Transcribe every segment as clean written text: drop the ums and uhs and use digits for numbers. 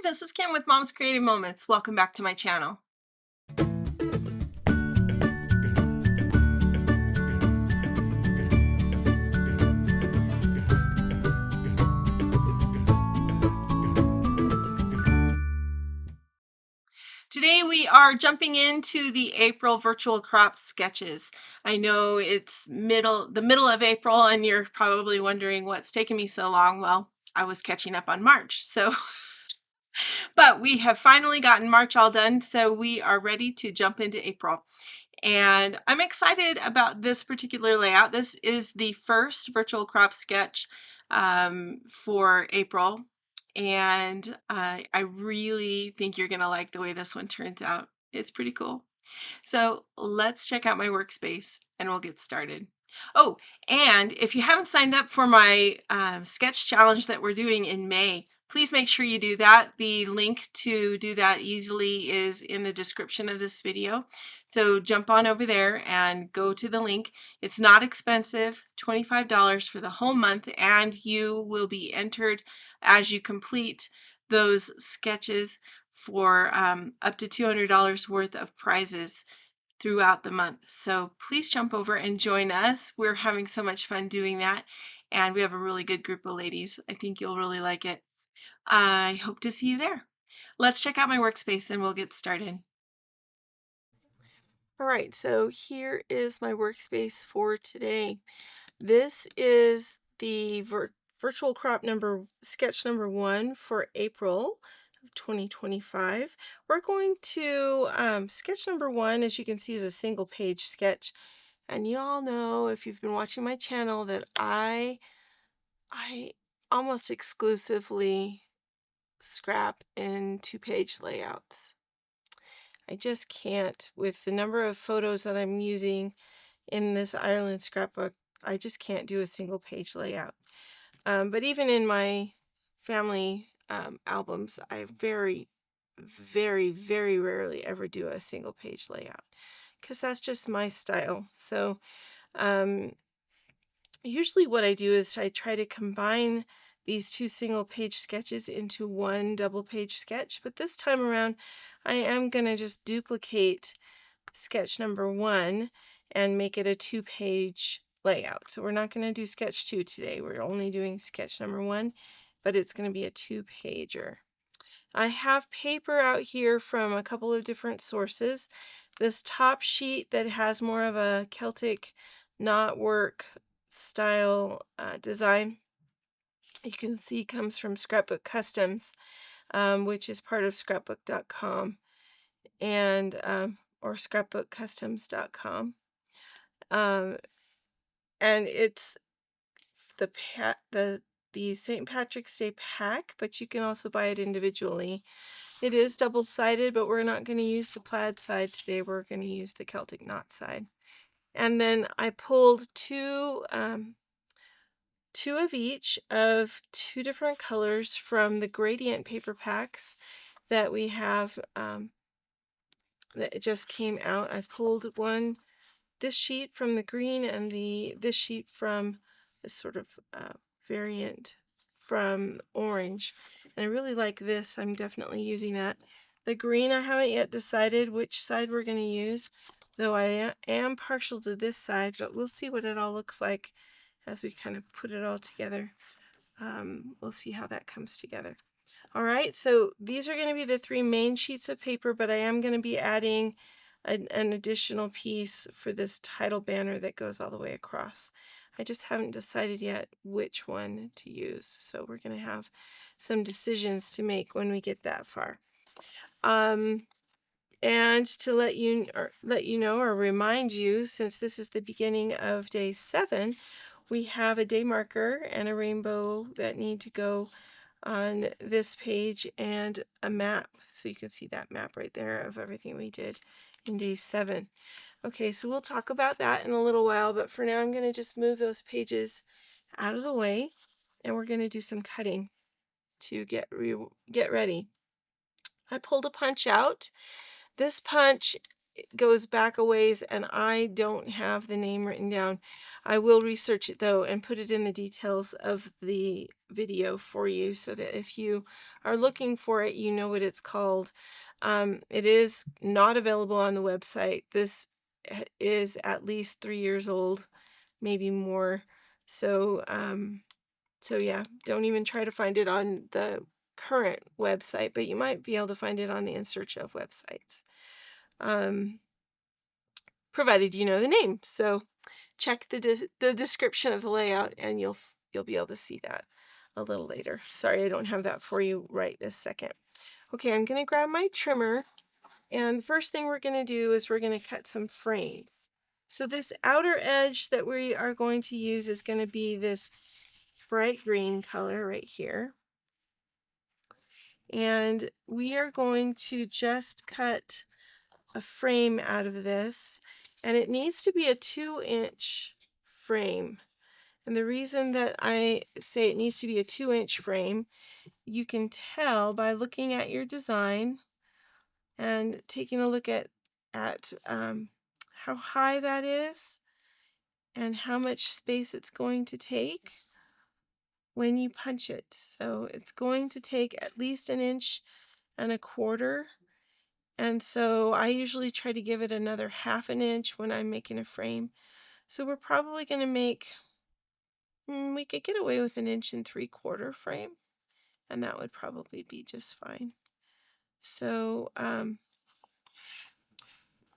Hi, this is Kim with Mom's Creative Moments. Welcome back to my channel. Today we are jumping into the April virtual crop sketches. I know it's the middle of April and you're probably wondering what's taken me so long. Well, I was catching up on March. But we have finally gotten March all done, so we are ready to jump into April. And I'm excited about this particular layout. This is the first virtual crop sketch for April, and I really think you're gonna like the way this one turns out. It's pretty cool. So let's check out my workspace and we'll get started. Oh, and if you haven't signed up for my sketch challenge that we're doing in May, please make sure you do that. The link to do that easily is in the description of this video. So jump on over there and go to the link. It's not expensive, it's $25 for the whole month, and you will be entered as you complete those sketches for up to $200 worth of prizes throughout the month. So please jump over and join us. We're having so much fun doing that, and we have a really good group of ladies. I think you'll really like it. I hope to see you there. Let's check out my workspace and we'll get started. All right, so here is my workspace for today. This is the virtual crop sketch number 1 for April of 2025. We're going to sketch number 1, as you can see, is a single page sketch. And you all know, if you've been watching my channel, that I almost exclusively scrap in 2-page layouts. I just can't, with the number of photos that I'm using in this Ireland scrapbook, I just can't do a single page layout. But even in my family albums, I very, very, very rarely ever do a single page layout because that's just my style. So usually what I do is I try to combine these 2 single page sketches into one double page sketch, but this time around I am going to just duplicate sketch number 1 and make it a 2-page layout. So we're not going to do sketch 2 today. We're only doing sketch number 1, but it's going to be a 2-pager. I have paper out here from a couple of different sources. This top sheet that has more of a Celtic knotwork style design, you can see comes from Scrapbook Customs, which is part of scrapbook.com and or scrapbookcustoms.com. And it's the St. Patrick's Day pack, but you can also buy it individually. It is double-sided, but we're not going to use the plaid side today. We're going to use the Celtic knot side. And then I pulled two of each of 2 different colors from the gradient paper packs that we have that just came out. I pulled this sheet from the green and this sheet from this sort of variant from orange, and I really like this. I'm definitely using that. The green, I haven't yet decided which side we're going to use, though I am partial to this side, but we'll see what it all looks like as we kind of put it all together. We'll see how that comes together. All right, so these are going to be the 3 main sheets of paper, but I am going to be adding an additional piece for this title banner that goes all the way across. I just haven't decided yet which one to use, so we're going to have some decisions to make when we get that far. And to let you know or remind you, since this is the beginning of day 7, we have a day marker and a rainbow that need to go on this page and a map. So you can see that map right there of everything we did in day 7. Okay, so we'll talk about that in a little while, but for now I'm going to just move those pages out of the way and we're going to do some cutting to get ready. I pulled a punch out. This punch goes back a ways, and I don't have the name written down. I will research it though and put it in the details of the video for you so that if you are looking for it, you know what it's called. It is not available on the website. This is at least 3 years old, maybe more. So, so yeah, don't even try to find it on the current website, but you might be able to find it on the In Search Of websites. Provided you know the name. So check the description of the layout and you'll be able to see that a little later. Sorry, I don't have that for you right this second. Okay, I'm going to grab my trimmer, and the first thing we're going to do is we're going to cut some frames. So this outer edge that we are going to use is going to be this bright green color right here. And we are going to just cut a frame out of this, and it needs to be a 2-inch frame. And the reason that I say it needs to be a 2-inch frame, you can tell by looking at your design and taking a look at how high that is and how much space it's going to take when you punch it. So it's going to take at least 1.25 inches. And so I usually try to give it another 1/2 inch when I'm making a frame. So we're probably going to make, we could get away with 1.75 inch frame, and that would probably be just fine. So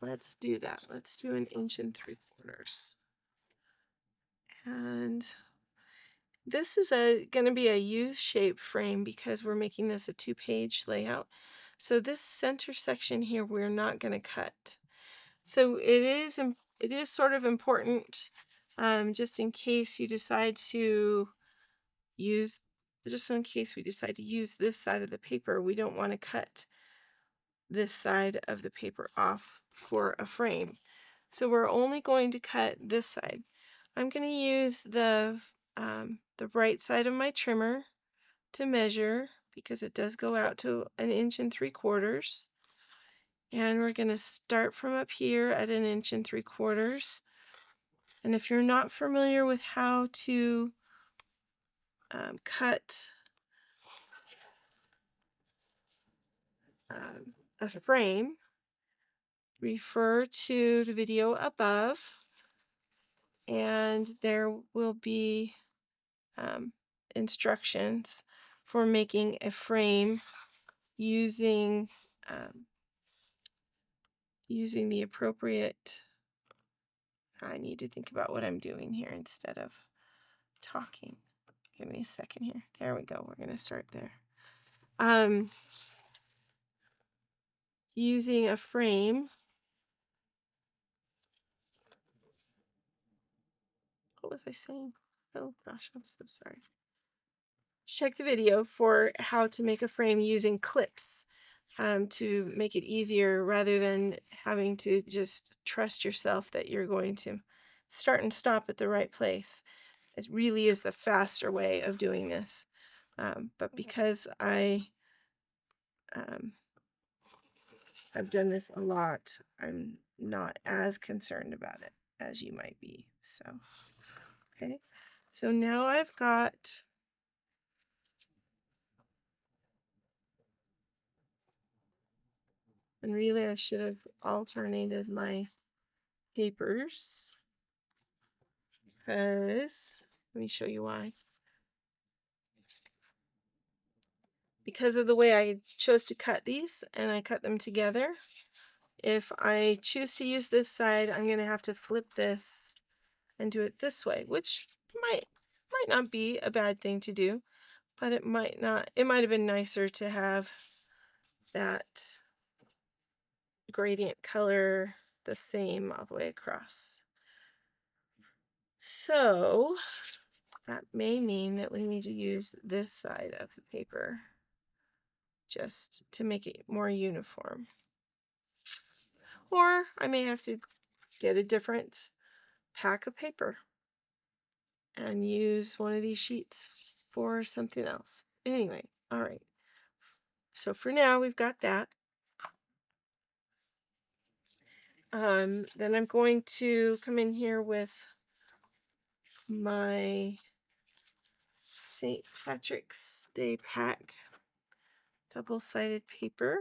let's do that. Let's do 1.75 inches. And this is going to be a U-shaped frame because we're making this a 2-page layout. So this center section here, we're not going to cut. So it is sort of important, just in case you decide to use, just in case we decide to use this side of the paper, we don't want to cut this side of the paper off for a frame. So we're only going to cut this side. I'm going to use the right side of my trimmer to measure because it does go out to 1.75 inches. And we're going to start from up here at 1.75 inches. And if you're not familiar with how to cut a frame, refer to the video above, and there will be instructions for making a frame using using the appropriate. I need to think about what I'm doing here instead of talking. Give me a second here. There we go. We're going to start there. Using a frame. What was I saying? Oh gosh, I'm so sorry. Check the video for how to make a frame using clips to make it easier rather than having to just trust yourself that you're going to start and stop at the right place. It really is the faster way of doing this. But because I've done this a lot, I'm not as concerned about it as you might be. So, okay. So now I've got and really I should have alternated my papers because let me show you why. Because of the way I chose to cut these and I cut them together, if I choose to use this side, I'm going to have to flip this and do it this way, which might not be a bad thing to do, but it might have been nicer to have that gradient color the same all the way across. So that may mean that we need to use this side of the paper just to make it more uniform. Or I may have to get a different pack of paper and use one of these sheets for something else. Anyway, all right. So for now, we've got that. Then I'm going to come in here with my St. Patrick's Day pack double-sided paper.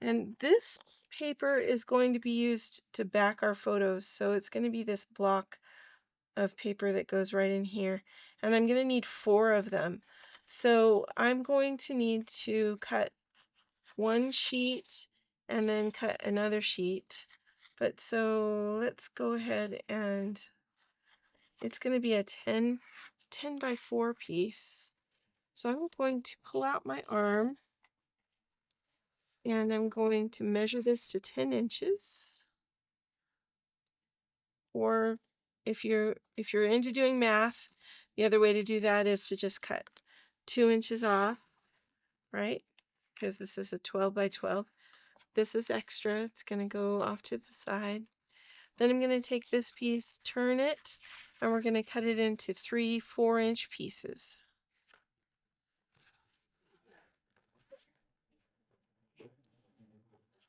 And this paper is going to be used to back our photos. So it's going to be this block of paper that goes right in here. And I'm going to need 4 of them. So I'm going to need to cut one sheet and then cut another sheet. But so let's go ahead, and it's going to be a 10 by 4 piece. So I'm going to pull out my arm, and I'm going to measure this to 10 inches. Or if you're into doing math, the other way to do that is to just cut 2 inches off, right? Because this is a 12 by 12. This is extra. It's going to go off to the side. Then I'm going to take this piece, turn it, and we're going to cut it into 3 4-inch pieces.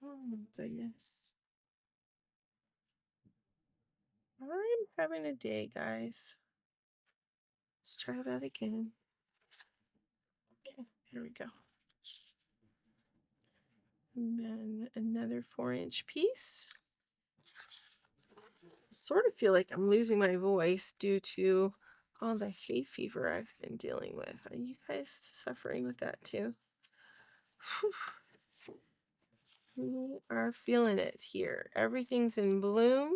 Oh goodness. I'm having a day, guys. Let's try that again. Okay, there we go. And then another 4-inch piece. I sort of feel like I'm losing my voice due to all the hay fever I've been dealing with. Are you guys suffering with that too? We are feeling it here. Everything's in bloom,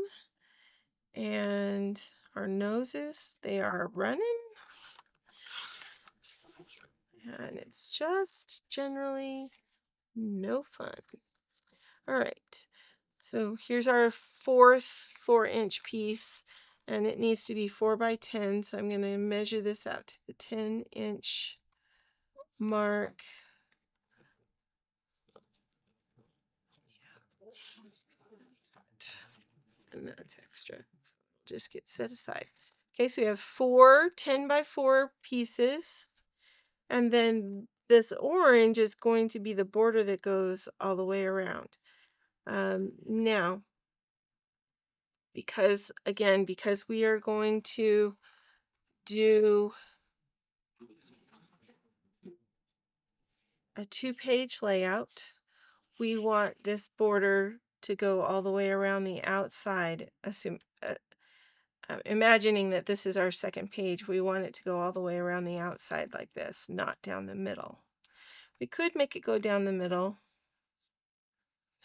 and our noses, they are running, and it's just generally no fun. All right, so here's our 4th 4-inch piece, and it needs to be 4 by 10, so I'm going to measure this out to the 10-inch mark. And that's extra, so it'll just get set aside. Okay, so we have 4 10 by 4 pieces, and then this orange is going to be the border that goes all the way around. Now, because we are going to do a 2-page layout, we want this border to go all the way around the outside. Imagining that this is our 2nd page, we want it to go all the way around the outside like this, not down the middle. We could make it go down the middle.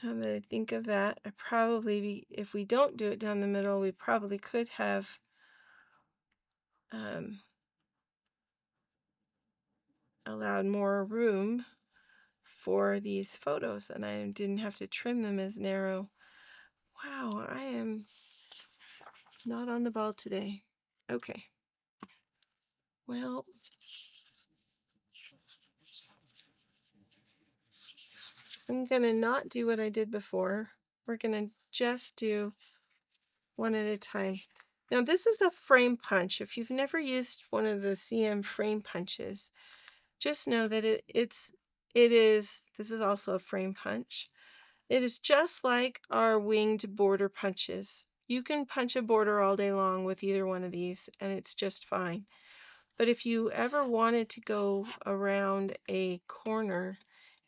Now that I think of that, if we don't do it down the middle, we probably could have allowed more room for these photos, and I didn't have to trim them as narrow. Wow, I am not on the ball today. Okay. Well, I'm going to not do what I did before. We're going to just do one at a time. Now, this is a frame punch. If you've never used one of the CM frame punches, just know that this is also a frame punch. It is just like our winged border punches. You can punch a border all day long with either one of these, and it's just fine. But if you ever wanted to go around a corner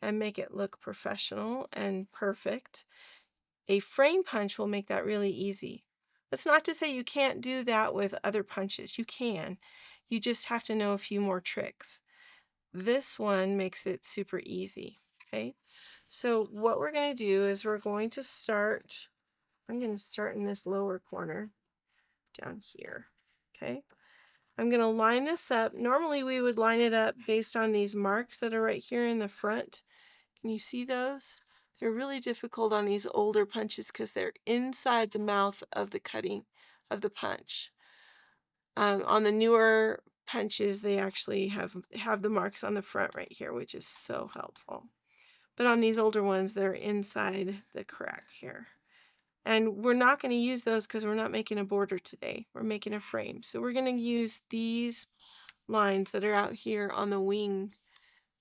and make it look professional and perfect, a frame punch will make that really easy. That's not to say you can't do that with other punches. You can. You just have to know a few more tricks. This one makes it super easy. Okay, so what we're going to do is I'm going to start in this lower corner down here. Okay, I'm going to line this up. Normally we would line it up based on these marks that are right here in the front. Can you see those? They're really difficult on these older punches because they're inside the mouth of the cutting of the punch. On the newer punches, they actually have the marks on the front right here, which is so helpful. But on these older ones, they're inside the crack here. And we're not going to use those because we're not making a border today. We're making a frame. So we're going to use these lines that are out here on the wing.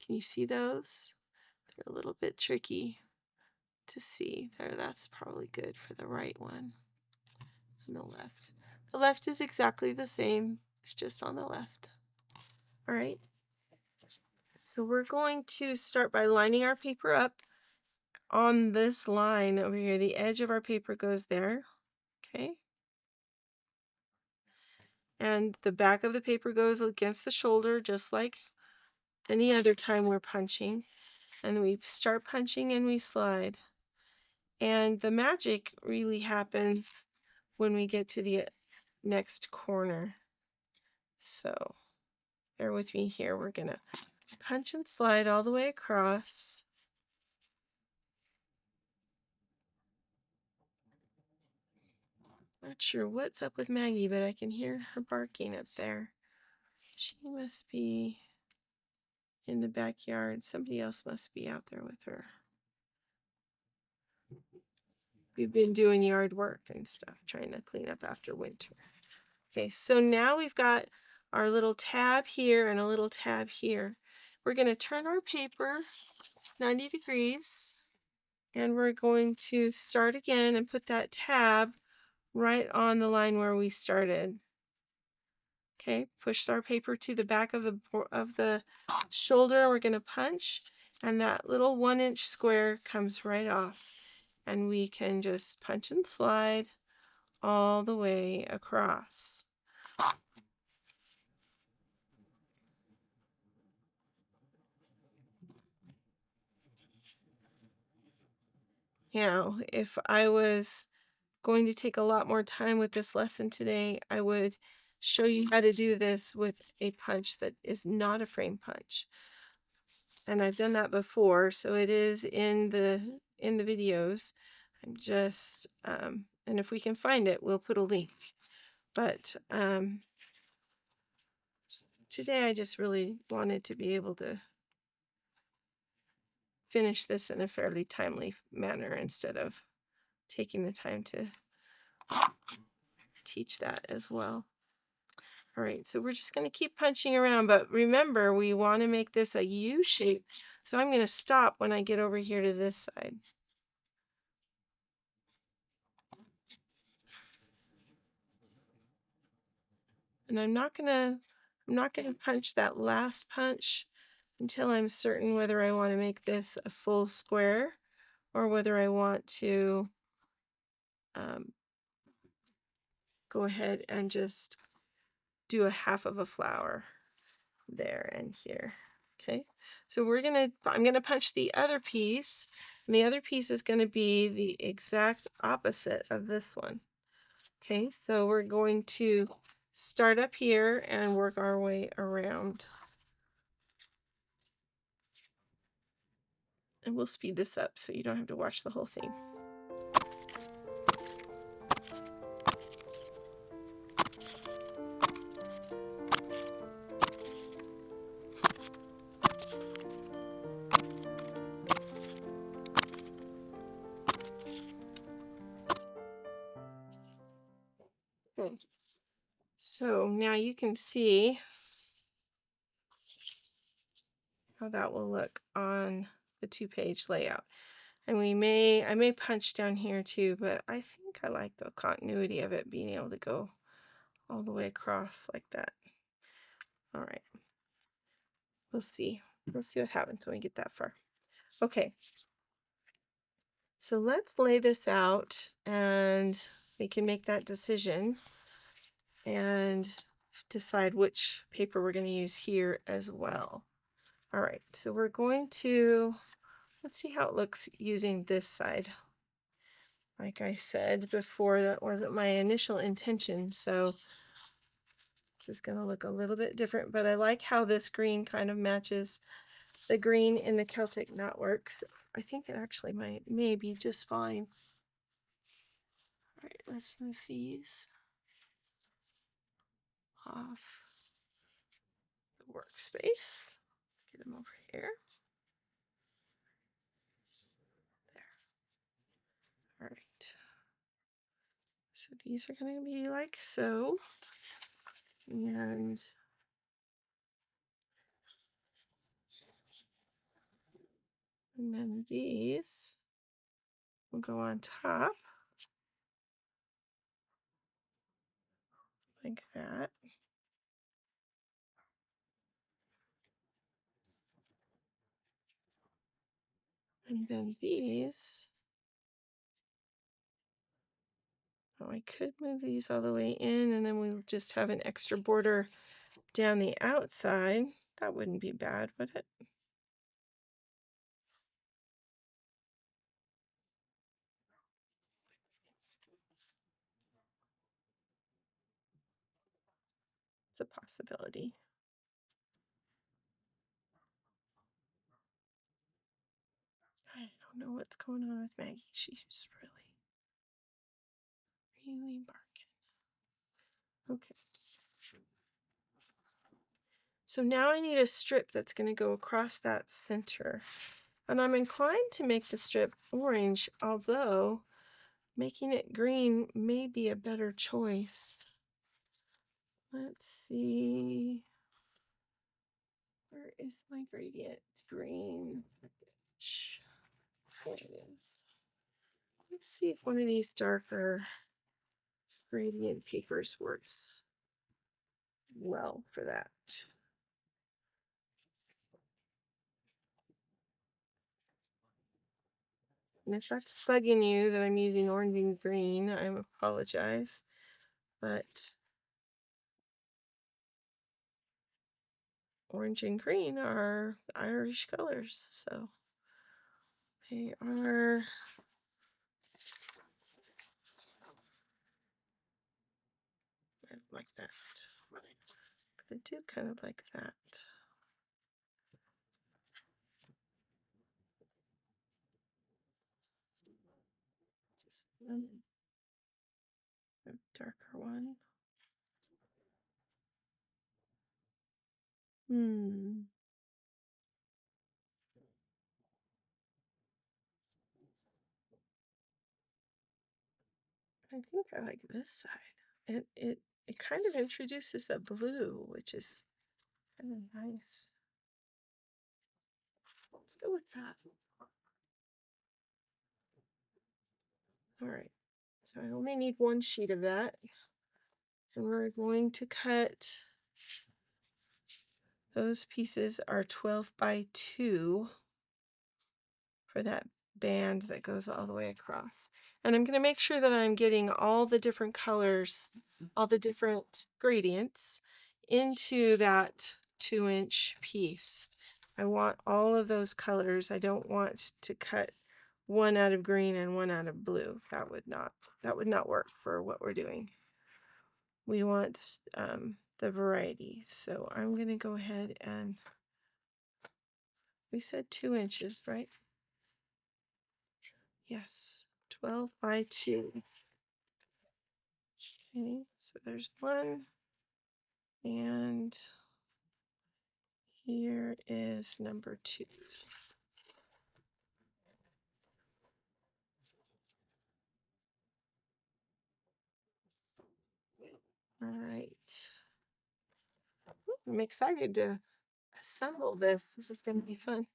Can you see those? They're a little bit tricky. to see. There, that's probably good for the right one. And the left. The left is exactly the same. It's just on the left. All right. So we're going to start by lining our paper up on this line over here. The edge of our paper goes there. Okay. And the back of the paper goes against the shoulder, just like any other time we're punching. And we start punching and we slide. And the magic really happens when we get to the next corner. So bear with me here. We're going to punch and slide all the way across. Not sure what's up with Maggie, but I can hear her barking up there. She must be in the backyard. Somebody else must be out there with her. We've been doing yard work and stuff, trying to clean up after winter. Okay, so now we've got our little tab here and a little tab here. We're going to turn our paper 90 degrees, and we're going to start again and put that tab right on the line where we started. Okay, push our paper to the back of the shoulder. We're going to punch, and that little 1-inch square comes right off, and we can just punch and slide all the way across. Now, if I was going to take a lot more time with this lesson today, I would show you how to do this with a punch that is not a frame punch. And I've done that before, so it is in the videos. I'm just and if we can find it, we'll put a link. But today I just really wanted to be able to finish this in a fairly timely manner instead of taking the time to teach that as well. All right, so we're just going to keep punching around, but remember, we want to make this a U shape. So I'm going to stop when I get over here to this side. And I'm not gonna punch that last punch until I'm certain whether I want to make this a full square or whether I want to go ahead and just do a half of a flower there and here. Okay, so I'm gonna punch the other piece, and the other piece is going to be the exact opposite of this one. Okay, so we're going to start up here and work our way around. And we'll speed this up so you don't have to watch the whole thing. Okay. So now you can see how that will look on the 2-page layout. And I may punch down here too, but I think I like the continuity of it being able to go all the way across like that. All right. We'll see. We'll see what happens when we get that far. Okay. So let's lay this out and we can make that decision and decide which paper we're going to use here as well. All right, so we're going to, let's see how it looks using this side. Like I said before, that wasn't my initial intention, so this is going to look a little bit different, but I like how this green kind of matches the green in the Celtic knotwork. So I think it actually may be just fine. All right, let's move these off the workspace. Get them over here. There. All right. So these are going to be like so. And then these will go on top like that. And then these, oh, I could move these all the way in, and then we'll just have an extra border down the outside. That wouldn't be bad, would it? It's a possibility. I don't know what's going on with Maggie. She's really barking. Okay. So now I need a strip that's going to go across that center. And I'm inclined to make the strip orange, although making it green may be a better choice. Let's see. Where is my gradient green? There it is. Let's see if one of these darker gradient papers works well for that. And if that's bugging you that I'm using orange and green, I apologize. But orange and green are Irish colors, so they are like that. But I do kind of like that. Just a darker one. I think I like this side. It kind of introduces the blue, which is kind of nice. Let's go with that. All right, so I only need one sheet of that. And we're going to cut, those pieces are 12 by 2 for that band that goes all the way across. And I'm going to make sure that I'm getting all the different colors, all the different gradients into that 2-inch piece. I want all of those colors. I don't want to cut one out of green and one out of blue. That would not work for what we're doing. We want the variety. So I'm going to go ahead and, we said 2 inches, right? Yes, 12 by 2. Okay, so there's one. And here is number 2. All right. I'm excited to assemble this. This is going to be fun.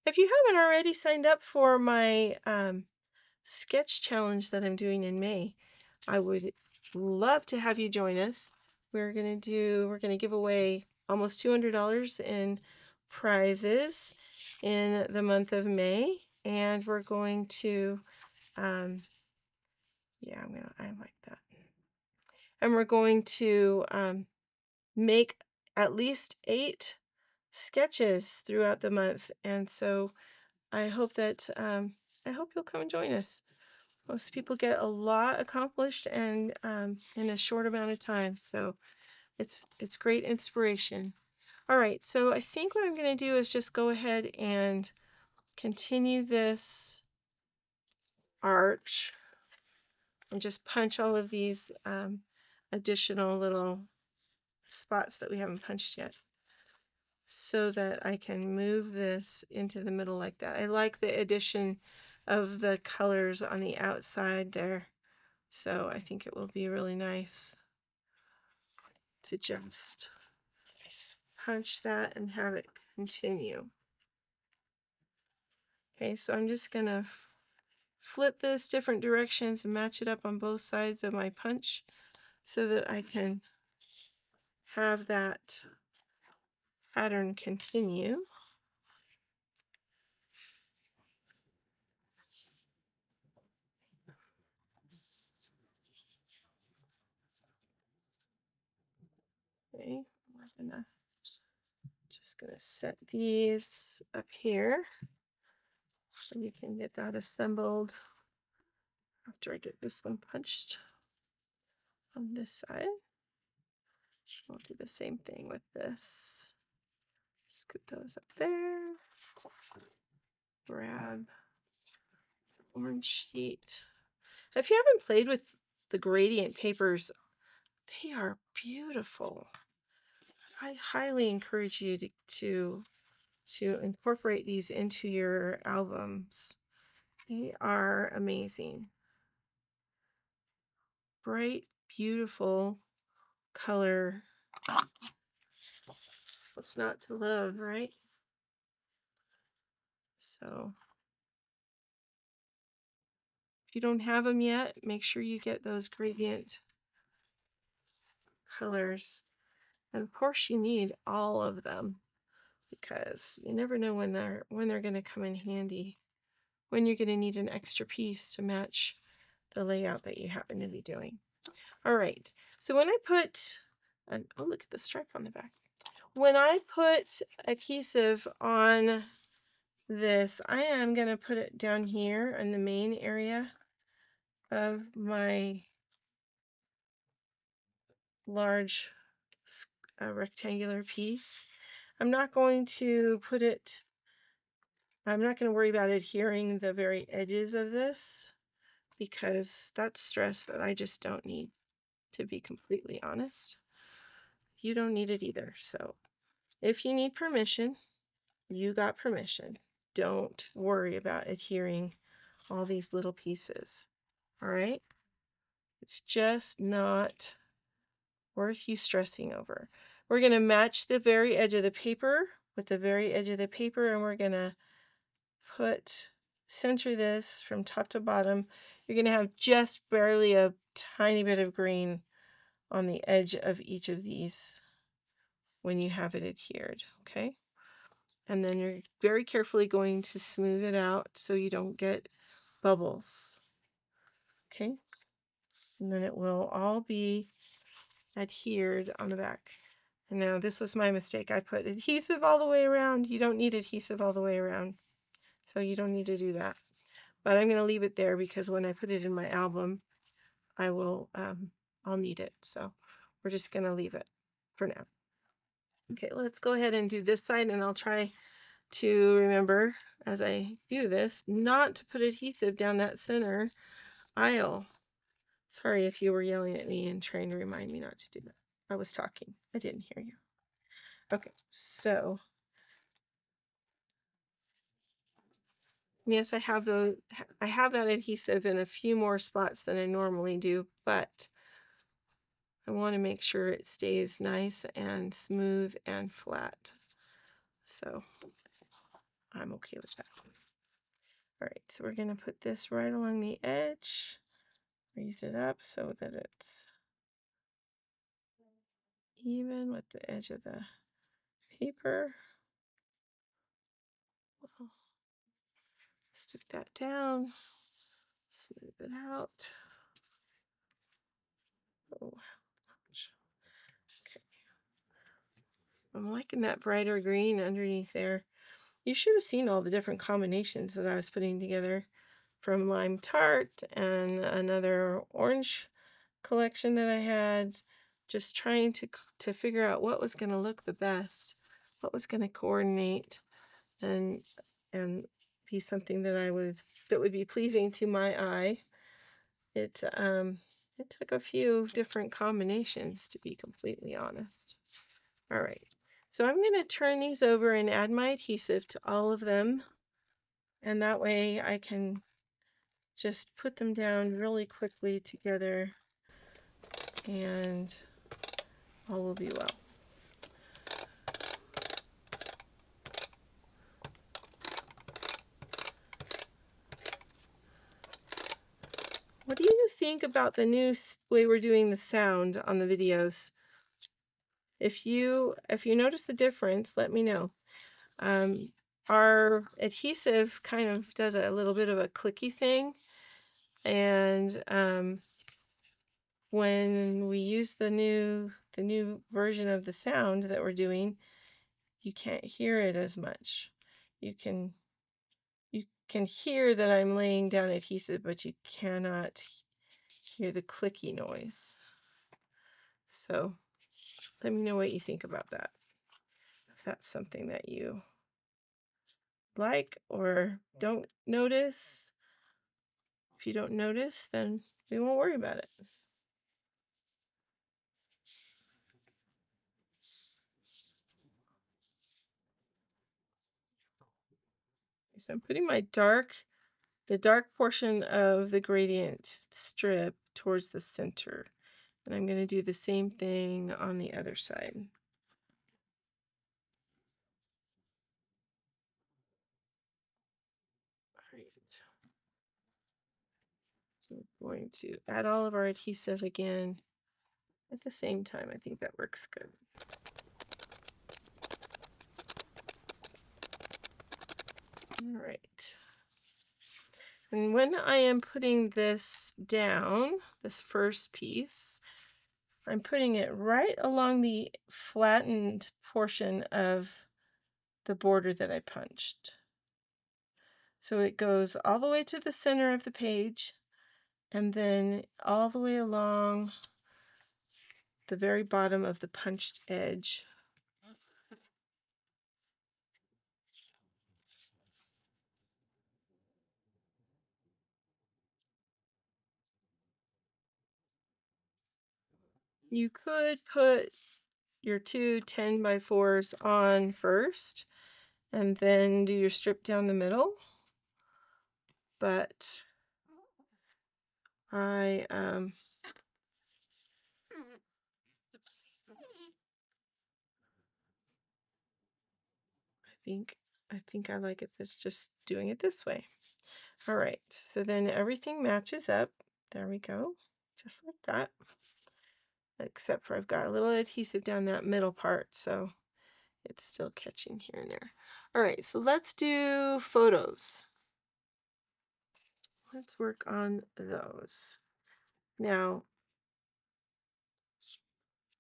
If you haven't already signed up for my sketch challenge that I'm doing in May, I would love to have you join us. We're going to give away almost $200 in prizes in the month of May, and we're going to yeah, I like that. And we're going to make at least 8 sketches throughout the month. And so I hope that I hope you'll come and join us. Most people get a lot accomplished and in a short amount of time. So it's great inspiration. All right, so I think what I'm going to do is just go ahead and continue this arch and just punch all of these additional little spots that we haven't punched yet, so that I can move this into the middle like that. I like the addition of the colors on the outside there, so I think it will be really nice to just punch that and have it continue. Okay, so I'm just gonna flip this different directions and match it up on both sides of my punch so that I can have that pattern continue. Okay, we're just gonna set these up here so you can get that assembled after I get this one punched on this side. I'll do the same thing with this. Scoot those up there. Grab orange sheet. If you haven't played with the gradient papers, they are beautiful. I highly encourage you to incorporate these into your albums. They are amazing. Bright, beautiful color. What's not to love, right? So if you don't have them yet, make sure you get those gradient colors. And of course you need all of them because you never know when they're going to come in handy, when you're going to need an extra piece to match the layout that you happen to be doing. All right, so when I put oh, look at the stripe on the back. When I put adhesive on this, I am going to put it down here in the main area of my large rectangular piece. I'm not going to worry about adhering the very edges of this because that's stress that I just don't need, to be completely honest. You don't need it either. So if you need permission, you got permission. Don't worry about adhering all these little pieces. All right? It's just not worth you stressing over. We're going to match the very edge of the paper with the very edge of the paper, and we're going to center this from top to bottom. You're going to have just barely a tiny bit of green on the edge of each of these when you have it adhered, okay? And then you're very carefully going to smooth it out so you don't get bubbles, okay? And then it will all be adhered on the back. And now this was my mistake. I put adhesive all the way around. You don't need adhesive all the way around, so you don't need to do that. But I'm going to leave it there because when I put it in my album, I'll need it. So we're just going to leave it for now. Okay, let's go ahead and do this side, and I'll try to remember as I do this not to put adhesive down that center aisle. Sorry if you were yelling at me and trying to remind me not to do that. I was talking. I didn't hear you. Okay, so yes, I have that adhesive in a few more spots than I normally do, but I want to make sure it stays nice and smooth and flat. So I'm okay with that. All right, so we're going to put this right along the edge, raise it up so that it's even with the edge of the paper. We'll stick that down, smooth it out. Oh, ouch. Okay. I'm liking that brighter green underneath there. You should have seen all the different combinations that I was putting together, from lime tart and another orange collection that I had, just trying to figure out what was going to look the best, what was going to coordinate and be something that would be pleasing to my eye. It took a few different combinations, to be completely honest. All right, so I'm going to turn these over and add my adhesive to all of them, and that way I can just put them down really quickly together and all will be well. think about the new way we're doing the sound on the videos? If you notice the difference, let me know. Our adhesive kind of does a little bit of a clicky thing, and when we use the new version of the sound that we're doing, you can't hear it as much. You can hear that I'm laying down adhesive, but you cannot hear the clicky noise. So let me know what you think about that. If that's something that you like or don't notice. If you don't notice, then we won't worry about it. So I'm putting my the dark portion of the gradient strip towards the center. And I'm going to do the same thing on the other side. All right. So we're going to add all of our adhesive again at the same time. I think that works good. All right. And when I am putting this down, this first piece, I'm putting it right along the flattened portion of the border that I punched. So it goes all the way to the center of the page and then all the way along the very bottom of the punched edge. You could put your two 10x4s on first and then do your strip down the middle, but I think I like it just doing it this way. All right, so then everything matches up. There we go, just like that. Except for I've got a little adhesive down that middle part, so it's still catching here and there. All right, so let's do photos. Let's work on those. Now,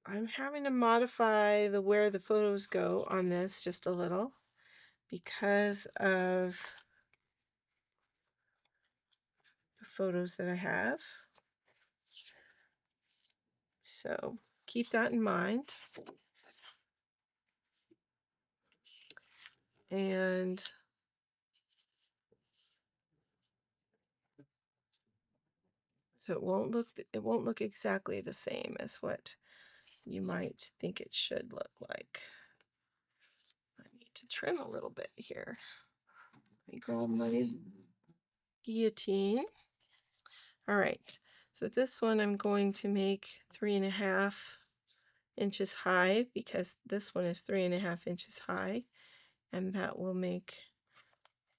I'm having to modify where the photos go on this just a little because of the photos that I have. So keep that in mind. And so it won't look exactly the same as what you might think it should look like. I need to trim a little bit here. Let me grab my guillotine. All right, so this one I'm going to make 3.5 inches high because this one is 3.5 inches high, and that will make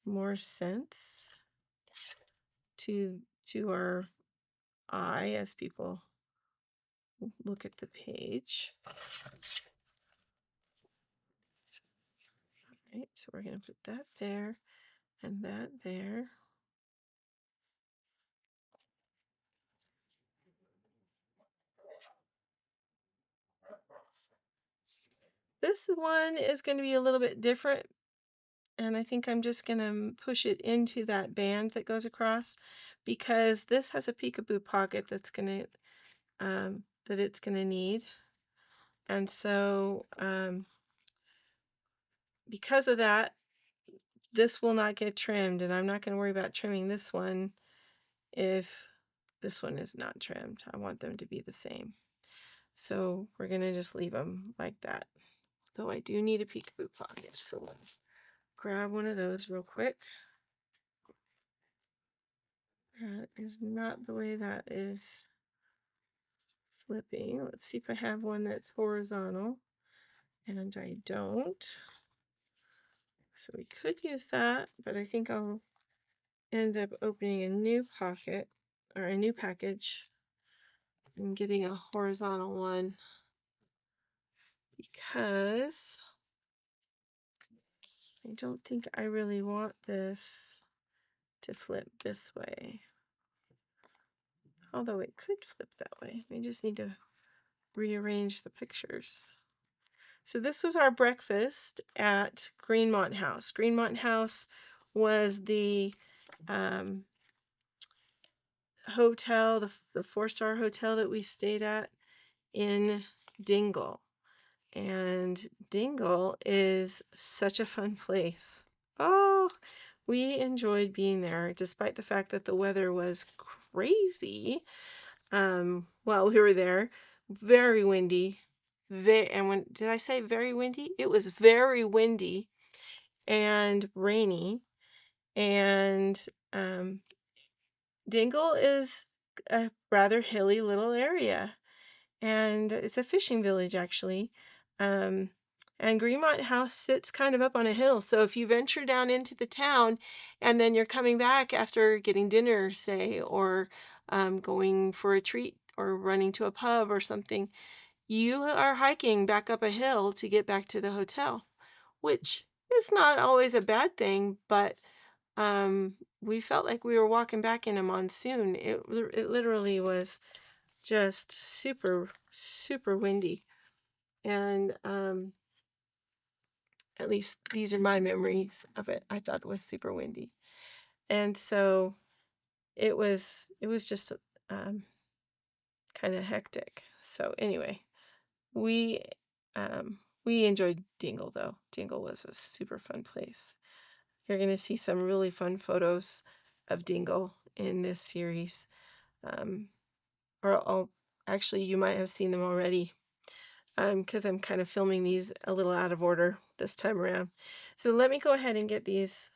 more sense to our eye as people look at the page. All right, so we're going to put that there and that there. This one is going to be a little bit different, and I think I'm just going to push it into that band that goes across because this has a peekaboo pocket that's going to that it's going to need. And so because of that, this will not get trimmed, and I'm not going to worry about trimming this one if this one is not trimmed. I want them to be the same. So we're going to just leave them like that. Though I do need a peekaboo pocket, so let's grab one of those real quick. That is not the way that is flipping. Let's see if I have one that's horizontal, and I don't. So we could use that, but I think I'll end up opening a new pocket or a new package. I'm getting a horizontal one because I don't think I really want this to flip this way. Although it could flip that way. We just need to rearrange the pictures. So this was our breakfast at Greenmont House. Greenmont House was the hotel, the 4-star hotel that we stayed at in Dingle. And Dingle is such a fun place. Oh, we enjoyed being there despite the fact that the weather was crazy. While we were there, very windy. And when did I say very windy? It was very windy and rainy. And Dingle is a rather hilly little area, and it's a fishing village actually. And Greenmont House sits kind of up on a hill. So if you venture down into the town and then you're coming back after getting dinner, say, or going for a treat or running to a pub or something, you are hiking back up a hill to get back to the hotel, which is not always a bad thing, but we felt like we were walking back in a monsoon. It literally was just super, super windy. And at least these are my memories of it. I thought it was super windy. And so it was just kind of hectic. So anyway, we we enjoyed Dingle though. Dingle was a super fun place. You're going to see some really fun photos of Dingle in this series. Or actually, you might have seen them already because I'm kind of filming these a little out of order this time around. So let me go ahead and get these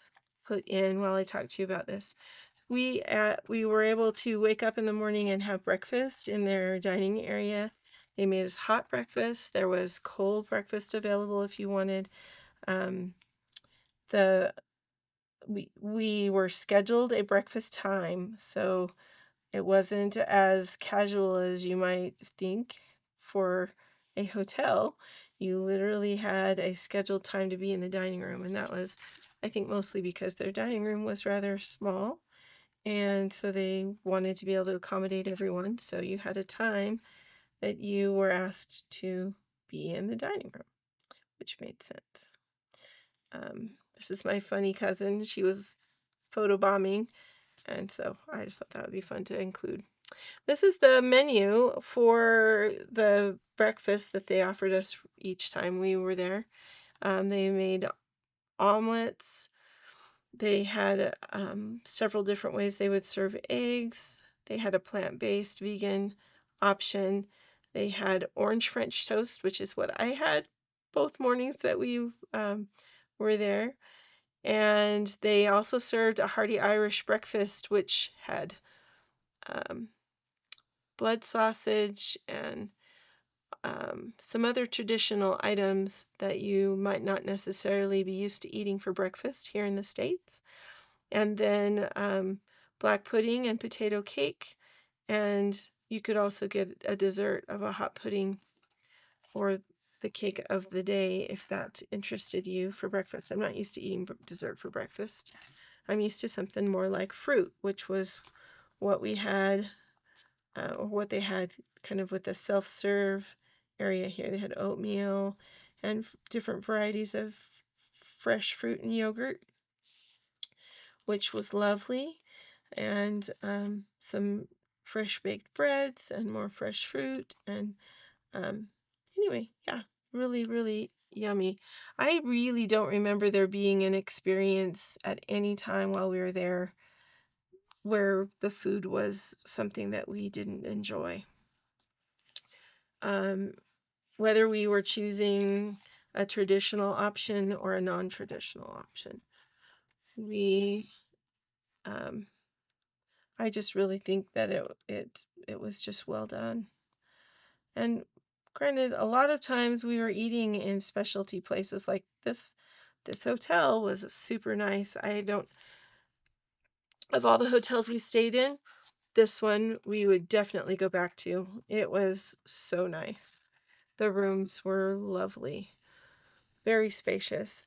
put in while I talk to you about this. We were able to wake up in the morning and have breakfast in their dining area. They made us hot breakfast. There was cold breakfast available if you wanted. We were scheduled a breakfast time, so it wasn't as casual as you might think for a hotel. You literally had a scheduled time to be in the dining room, and that was, I think, mostly because their dining room was rather small, and so they wanted to be able to accommodate everyone. So you had a time that you were asked to be in the dining room, which made sense. This is my funny cousin. She was photobombing, and so I just thought that would be fun to include. This is the menu for the breakfast that they offered us each time we were there. They made omelets. They had several different ways they would serve eggs. They had a plant-based vegan option. They had orange French toast, which is what I had both mornings that we were there. And they also served a hearty Irish breakfast, which had blood sausage and some other traditional items that you might not necessarily be used to eating for breakfast here in the States. And then black pudding and potato cake. And you could also get a dessert of a hot pudding or the cake of the day if that interested you for breakfast. I'm not used to eating dessert for breakfast. I'm used to something more like fruit, which was what we had, or what they had kind of with the self-serve area here. They had oatmeal and different varieties of fresh fruit and yogurt, which was lovely, and some fresh baked breads and more fresh fruit. And anyway, yeah, really, really yummy. I really don't remember there being an experience at any time while we were there where the food was something that we didn't enjoy. Whether we were choosing a traditional option or a non-traditional option, I just really think that it was just well done. And granted, a lot of times we were eating in specialty places like this. This hotel was super nice. Of all the hotels we stayed in, this one we would definitely go back to. It was so nice. The rooms were lovely, very spacious.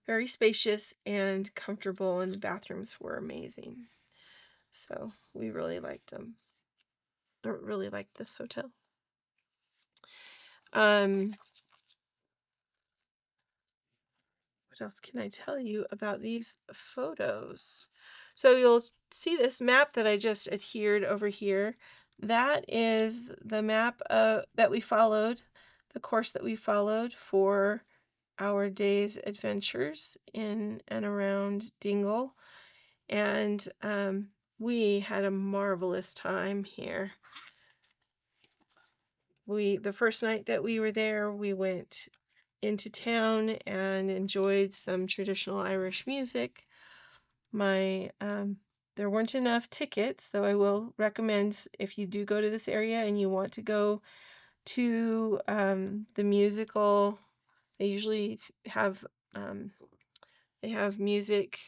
Very spacious and comfortable, and the bathrooms were amazing. So we really liked them. I really liked this hotel. What else can I tell you about these photos? So you'll see this map that I just adhered over here. That is the map that we followed, the course that we followed for our day's adventures in and around Dingle. And we had a marvelous time here. The first night that we were there, we went into town and enjoyed some traditional Irish music. There weren't enough tickets, though I will recommend if you do go to this area and you want to go to the musical. They usually have music,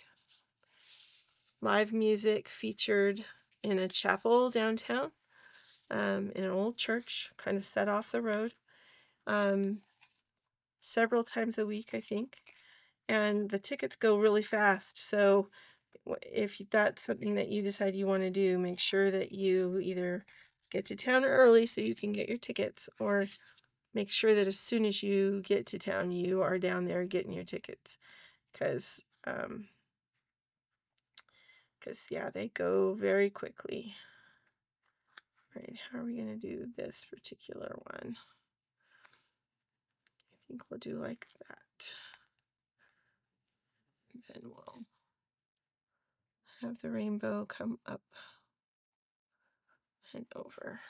live music featured in a chapel downtown, in an old church, kind of set off the road, several times a week, I think. And the tickets go really fast. So if that's something that you decide you want to do, make sure that you either get to town early so you can get your tickets, or make sure that as soon as you get to town, you are down there getting your tickets. Because yeah, they go very quickly. Right, how are we going to do this particular one? I think we'll do like that. And then we'll have the rainbow come up and over.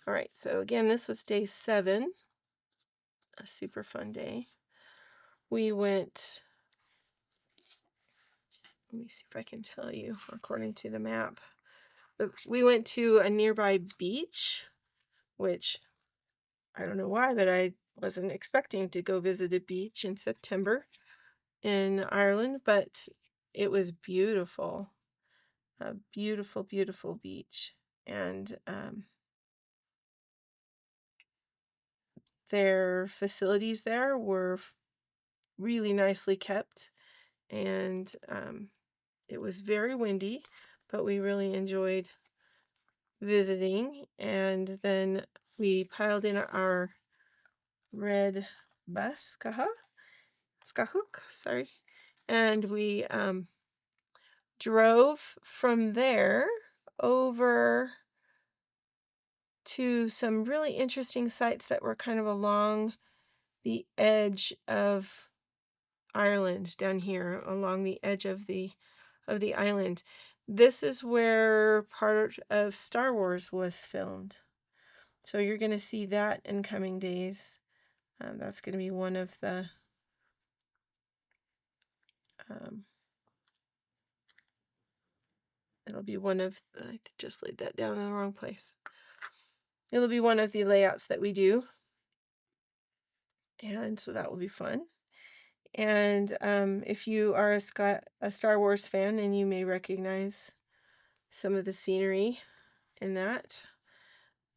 All right, so again, this was day 7, a super fun day. We went, let me see if I can tell you according to the map. We went to a nearby beach, which I don't know why, but I wasn't expecting to go visit a beach in September in Ireland, but it was beautiful. A beautiful, beautiful beach. And their facilities there were really nicely kept, and it was very windy, but we really enjoyed visiting. And then we piled in our red bus, Skahuk, sorry, and we drove from there over to some really interesting sites that were kind of along the edge of Ireland, down here along the edge of the island. This is where part of Star Wars was filmed. So you're going to see that in coming days. That's going to be one of the it'll be one of, I just laid that down in the wrong place. It'll be one of the layouts that we do. And so that will be fun. And if you are a Star Wars fan, then you may recognize some of the scenery in that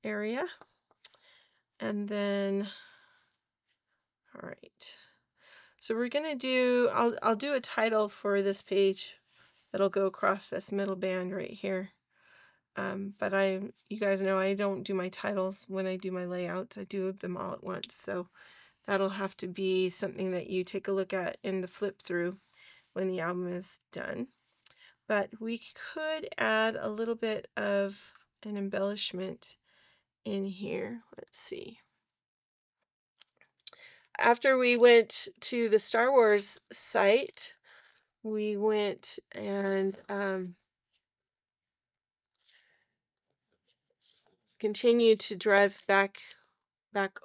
area. And then, all right. So we're gonna do, I'll do a title for this page that'll go across this middle band right here. But you guys know I don't do my titles when I do my layouts. I do them all at once. So that'll have to be something that you take a look at in the flip through when the album is done. But we could add a little bit of an embellishment in here. Let's see. After we went to the Star Wars site, we went and continued to drive back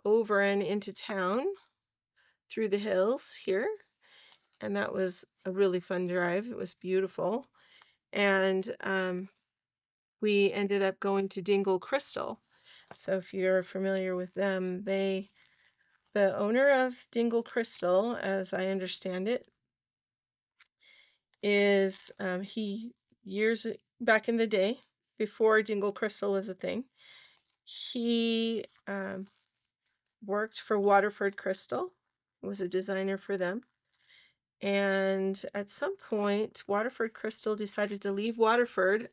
over and into town through the hills here. And that was a really fun drive. It was beautiful. And we ended up going to Dingle Crystal. So if you're familiar with them, the owner of Dingle Crystal, as I understand it, is he years back in the day, before Dingle crystal was a thing, he worked for Waterford Crystal, was a designer for them. And at some point, Waterford Crystal decided to leave Waterford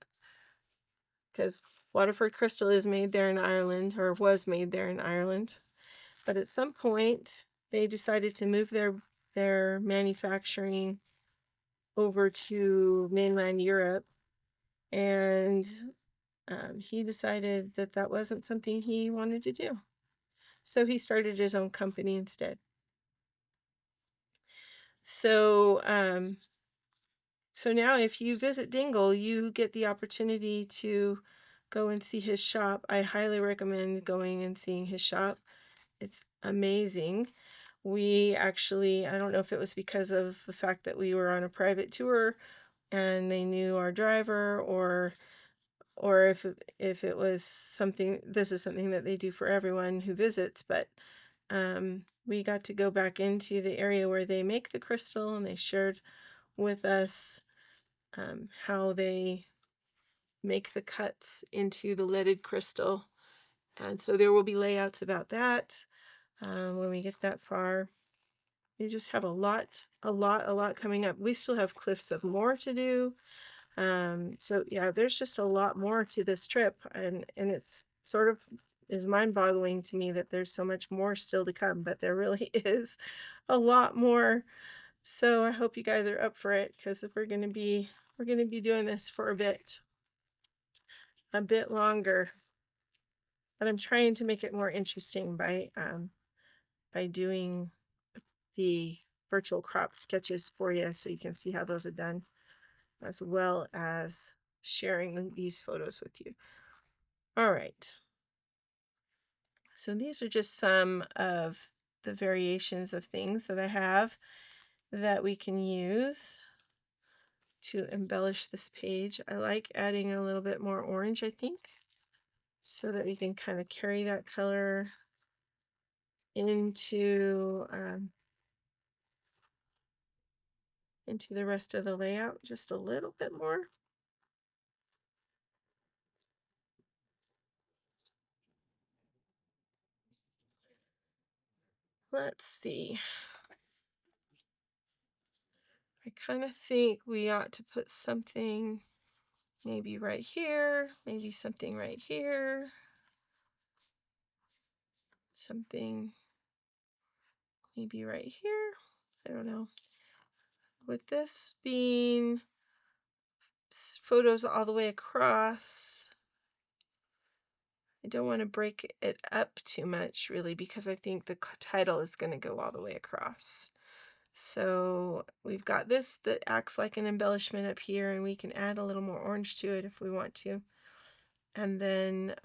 because Waterford Crystal is made there in Ireland, or was made there in Ireland. But at some point, they decided to move their manufacturing over to mainland Europe, and he decided that that wasn't something he wanted to do. So he started his own company instead. So, so now if you visit Dingle, you get the opportunity to go and see his shop. I highly recommend going and seeing his shop. It's amazing. We actually, I don't know if it was because of the fact that we were on a private tour and they knew our driver, or if it was something, this is something that they do for everyone who visits, but we got to go back into the area where they make the crystal, and they shared with us how they make the cuts into the leaded crystal. And so there will be layouts about that when we get that far. We just have a lot coming up. We still have Cliffs of Moher to do. So yeah, there's just a lot more to this trip, and it's sort of is mind-boggling to me that there's so much more still to come, but there really is a lot more. So I hope you guys are up for it, because if we're going to be doing this for a bit longer. But I'm trying to make it more interesting by doing the virtual crop sketches for you, so you can see how those are done, as well as sharing these photos with you. All right. So these are just some of the variations of things that I have that we can use to embellish this page. I like adding a little bit more orange, I think, so that we can kind of carry that color into the rest of the layout just a little bit more. Let's see. I kind of think we ought to put something maybe right here, maybe something right here, something maybe right here. I don't know. With this being photos all the way across, I don't want to break it up too much, really, because I think the title is going to go all the way across. So we've got this that acts like an embellishment up here, and we can add a little more orange to it if we want to. And then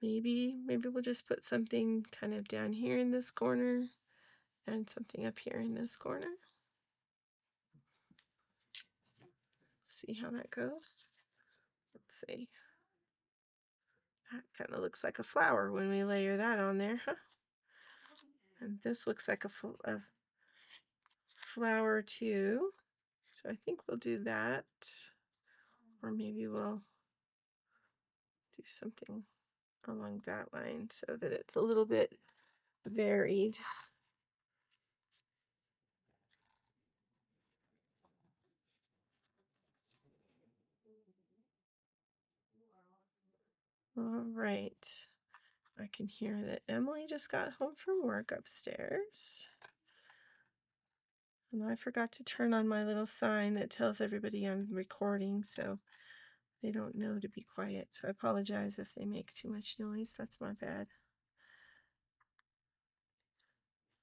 maybe we'll just put something kind of down here in this corner and something up here in this corner. See how that goes. Let's see. That kind of looks like a flower when we layer that on there, huh? And this looks like a flower too. So I think we'll do that. Or maybe we'll do something along that line so that it's a little bit varied. All right. I can hear that Emily just got home from work upstairs. And I forgot to turn on my little sign that tells everybody I'm recording, so they don't know to be quiet. So I apologize if they make too much noise. That's my bad.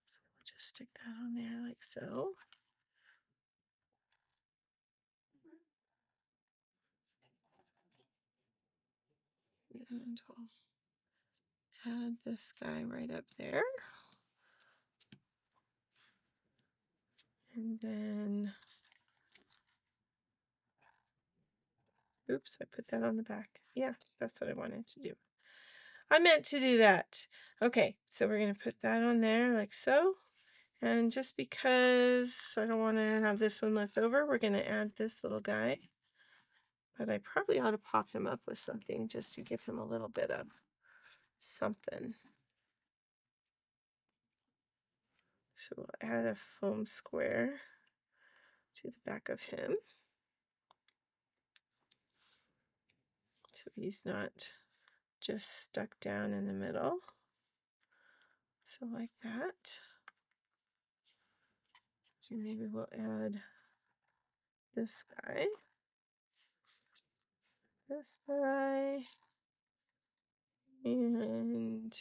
So we'll just stick that on there like so. And we'll add this guy right up there. And then, oops, I put that on the back. Yeah, that's what I wanted to do. I meant to do that. Okay, so we're going to put that on there like so. And just because I don't want to have this one left over, we're going to add this little guy. But I probably ought to pop him up with something just to give him a little bit of something. So we'll add a foam square to the back of him, so he's not just stuck down in the middle. So like that. And maybe we'll add this guy, and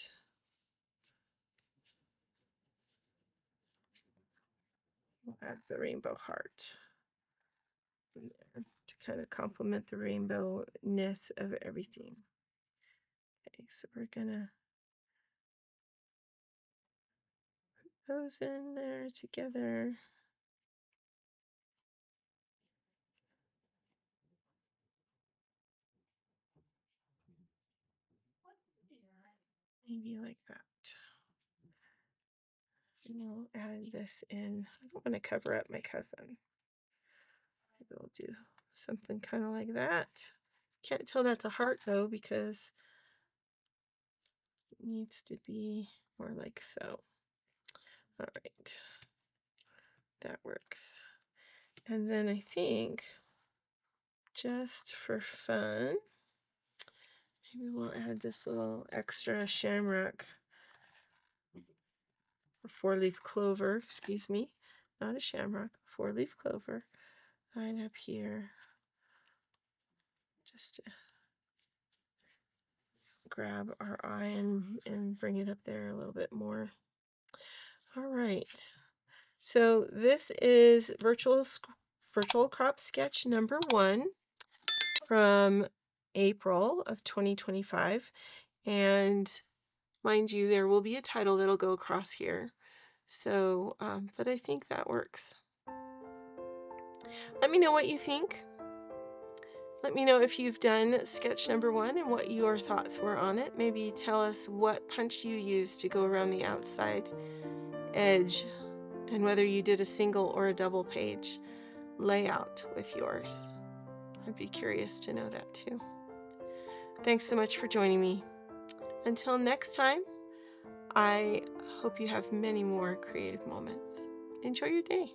we'll add the rainbow heart in there to kind of complement the rainbow-ness of everything. Okay, so we're gonna put those in there together. Maybe like that. And we'll add this in. I don't want to cover up my cousin. Maybe we'll do something kind of like that. Can't tell that's a heart though, because it needs to be more like so. All right, that works. And then I think, just for fun, maybe we'll add this little extra shamrock or four-leaf clover, excuse me, not a shamrock, four-leaf clover, right up here, just to grab our eye and bring it up there a little bit more. All right, so this is virtual crop sketch number 1 from April of 2025, and mind you, there will be a title that'll go across here. So, but I think that works. Let me know what you think. Let me know if you've done sketch number 1 and what your thoughts were on it. Maybe tell us what punch you used to go around the outside edge and whether you did a single or a double page layout with yours. I'd be curious to know that too. Thanks so much for joining me. Until next time, I hope you have many more creative moments. Enjoy your day.